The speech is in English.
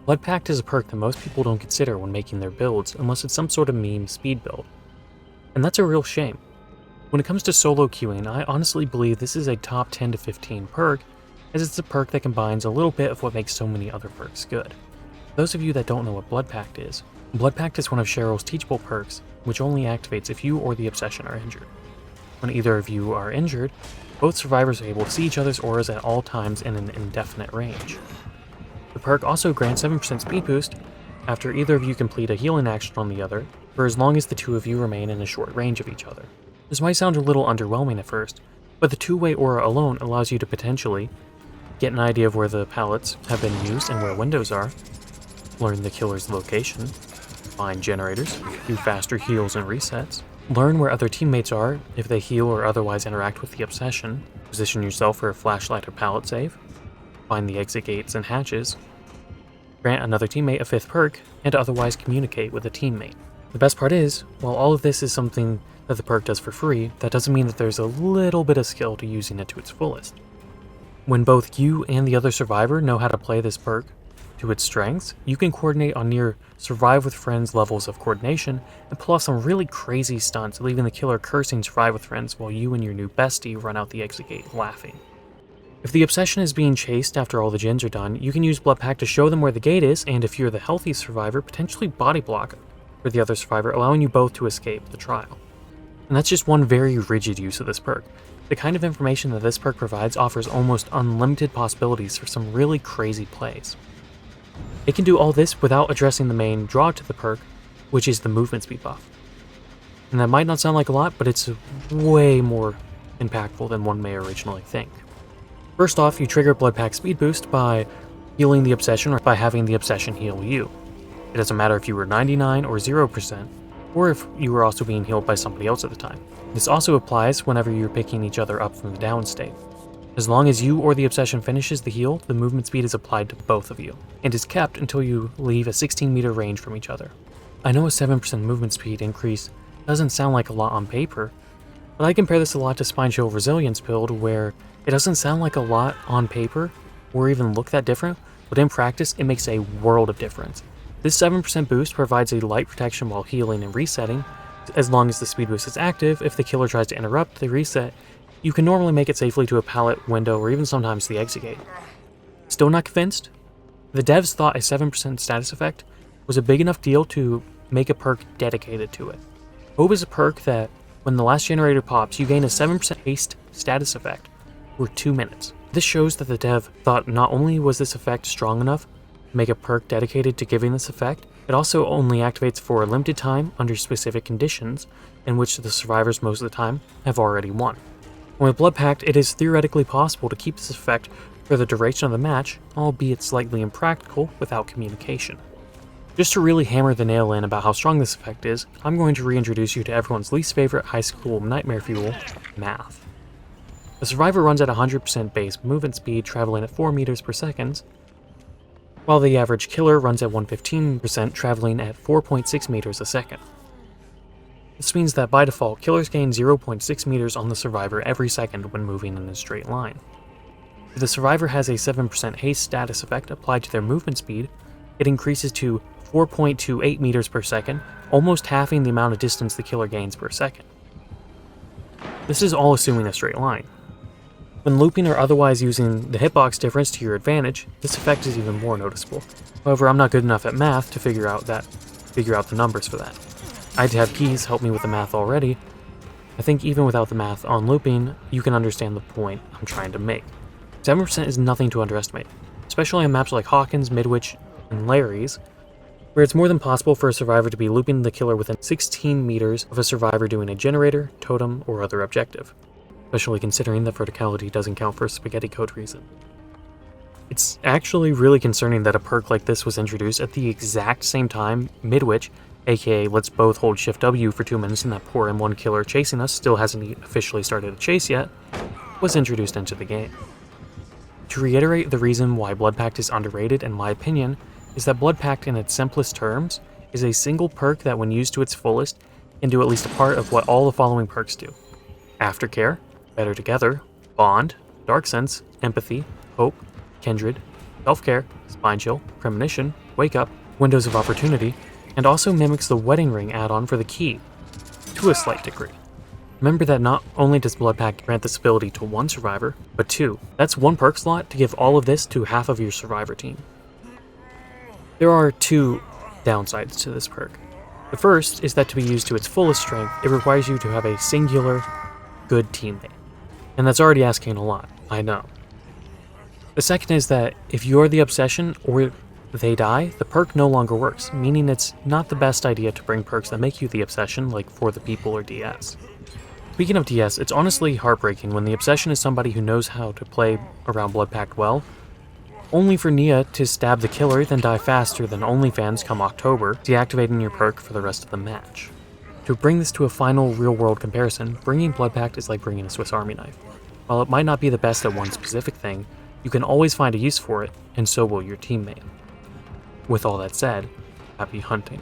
Blood Pact is a perk that most people don't consider when making their builds unless it's some sort of meme speed build. And that's a real shame. When it comes to solo queuing, I honestly believe this is a top 10 to 15 perk, as it's a perk that combines a little bit of what makes so many other perks good. For those of you that don't know what Blood Pact is one of Cheryl's teachable perks, which only activates if you or the Obsession are injured. When either of you are injured, both survivors are able to see each other's auras at all times in an indefinite range. The perk also grants 7% speed boost after either of you complete a healing action on the other, for as long as the two of you remain in a short range of each other. This might sound a little underwhelming at first, but the two-way aura alone allows you to potentially get an idea of where the pallets have been used and where windows are, learn the killer's location, find generators, do faster heals and resets, learn where other teammates are if they heal or otherwise interact with the Obsession, position yourself for a flashlight or pallet save, find the exit gates and hatches, grant another teammate a 5th perk, and otherwise communicate with a teammate. The best part is, while all of this is something that the perk does for free, that doesn't mean that there's a little bit of skill to using it to its fullest. When both you and the other survivor know how to play this perk to its strengths, you can coordinate on near survive with friends levels of coordination and pull off some really crazy stunts, leaving the killer cursing survive with friends while you and your new bestie run out the exit gate laughing. If the Obsession is being chased after all the gens are done, you can use Blood Pact to show them where the gate is, and if you're the healthy survivor, potentially body block for the other survivor, allowing you both to escape the trial. And that's just one very rigid use of this perk. The kind of information that this perk provides offers almost unlimited possibilities for some really crazy plays. It can do all this without addressing the main draw to the perk, which is the movement speed buff. And that might not sound like a lot, but it's way more impactful than one may originally think. First off, you trigger Blood Pact speed boost by healing the Obsession or by having the Obsession heal you. It doesn't matter if you were 99 or 0%, or if you were also being healed by somebody else at the time. This also applies whenever you're picking each other up from the down state. As long as you or the Obsession finishes the heal, the movement speed is applied to both of you, and is kept until you leave a 16-meter range from each other. I know a 7% movement speed increase doesn't sound like a lot on paper, but I compare this a lot to Spine Chill Resilience build, where it doesn't sound like a lot on paper, or even look that different, but in practice it makes a world of difference. This 7% boost provides a light protection while healing and resetting. As long as the speed boost is active, if the killer tries to interrupt the reset, you can normally make it safely to a pallet, window, or even sometimes the exit gate. Still not convinced? The devs thought a 7% status effect was a big enough deal to make a perk dedicated to it. Hope is a perk that, when the last generator pops, you gain a 7% haste status effect for 2 minutes. This shows that the dev thought not only was this effect strong enough to make a perk dedicated to giving this effect, it also only activates for a limited time under specific conditions in which the survivors most of the time have already won. With Blood Pact, it is theoretically possible to keep this effect for the duration of the match, albeit slightly impractical without communication. Just to really hammer the nail in about how strong this effect is, I'm going to reintroduce you to everyone's least favorite high school nightmare fuel, math. The survivor runs at 100% base movement speed, traveling at 4 meters per second, while the average killer runs at 115%, traveling at 4.6 meters a second. This means that by default, killers gain 0.6 meters on the survivor every second when moving in a straight line. If the survivor has a 7% haste status effect applied to their movement speed, it increases to 4.28 meters per second, almost halving the amount of distance the killer gains per second. This is all assuming a straight line. When looping or otherwise using the hitbox difference to your advantage, this effect is even more noticeable. However, I'm not good enough at math to figure out the numbers for that. I had to have keys help me with the math already. I think even without the math on looping, you can understand the point I'm trying to make. 7% is nothing to underestimate, especially on maps like Hawkins, Midwich, and Larry's, where it's more than possible for a survivor to be looping the killer within 16 meters of a survivor doing a generator, totem, or other objective, especially considering that verticality doesn't count for a spaghetti code reason. It's actually really concerning that a perk like this was introduced at the exact same time Midwich, aka let's both hold Shift W for 2 minutes and that poor M1 killer chasing us still hasn't officially started a chase yet, was introduced into the game. To reiterate the reason why Blood Pact is underrated in my opinion, is that Blood Pact in its simplest terms is a single perk that when used to its fullest can do at least a part of what all the following perks do: Aftercare, Better Together, Bond, Dark Sense, Empathy, Hope, Kindred, Self-Care, Spine Chill, Premonition, Wake Up, Windows of Opportunity, and also mimics the Wedding Ring add-on for the key, to a slight degree. Remember that not only does Blood Pact grant this ability to one survivor, but two. That's one perk slot to give all of this to half of your survivor team. There are two downsides to this perk. The first is that to be used to its fullest strength, it requires you to have a singular, good teammate. And that's already asking a lot, I know. The second is that if you're the obsession or they die, the perk no longer works, meaning it's not the best idea to bring perks that make you the obsession, like For the People or DS. Speaking of DS, it's honestly heartbreaking when the obsession is somebody who knows how to play around Blood Pact well, only for Nia to stab the killer, then die faster than OnlyFans come October, deactivating your perk for the rest of the match. To bring this to a final real-world comparison, bringing Blood Pact is like bringing a Swiss Army knife. While it might not be the best at one specific thing, you can always find a use for it, and so will your teammate. With all that said, happy hunting.